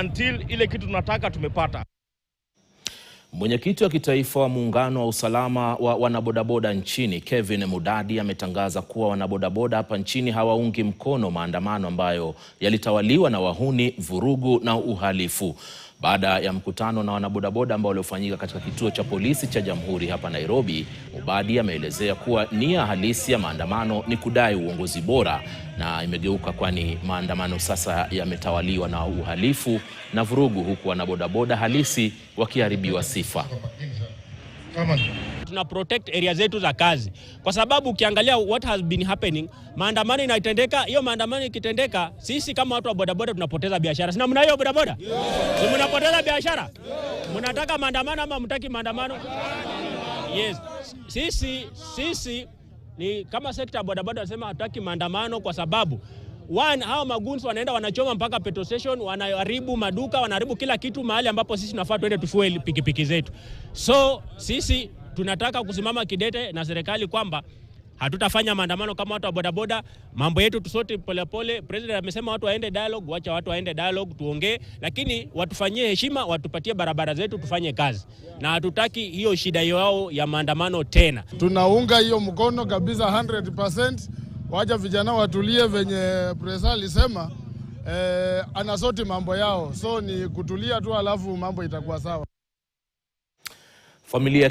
until ile kitu tunataka tumepata. Mwenyekiti wa kitaifa wa muungano wa usalama wa wanabodaboda nchini Kevin Mudadi ametangaza kuwa wanabodaboda hapa nchini hawaungi mkono maandamano ambayo yalitawaliwa na wahuni, vurugu na uhalifu. Baada ya mkutano na wanabodaboda ambao uliofanyika katika kituo cha polisi cha Jamhuri hapa Nairobi, Mudadi ameelezea kuwa nia halisi ya maandamano ni kudai uongozi bora, na imegeuka kwani maandamano sasa yametawaliwa na uhalifu na vurugu, huku wanabodaboda halisi wakiharibiwa sifa. Tuna protect area zetu za kazi, kwa sababu ukiangalia what has been happening, maandamano inatendeka, hiyo maandamano ikitendeka, sisi kama watu wa bodaboda tunapoteza biashara. Sina mna hiyo bodaboda? Si mnapoteza biashara? Mnataka maandamano ama mtaki maandamano? Yes. Sisi ni kama sekta ya bodaboda tunasema hataki maandamano kwa sababu hao magunzi wanaenda wanachoma mpaka petrol station, wanaharibu maduka, wanaharibu kila kitu mahali ambapo sisi tunafaa tuende tufuel pikipiki zetu. So sisi tunataka kusimama kidete na serikali kwamba hatutafanya maandamano kama watu wa bodaboda. Mambo yetu tusote polepole. President amesema watu waende dialogue, wacha watu waende dialogue, tuongee, lakini watufanyie heshima, watupatie barabara zetu tufanye kazi. Na hatutaki hiyo shida yao ya maandamano tena. Tunaunga hiyo mkono kabisa 100%. Wacha vijana watulie venye Presa alisema, anasoti mambo yao. So ni kutulia tu alafu mambo itakuwa sawa. Familia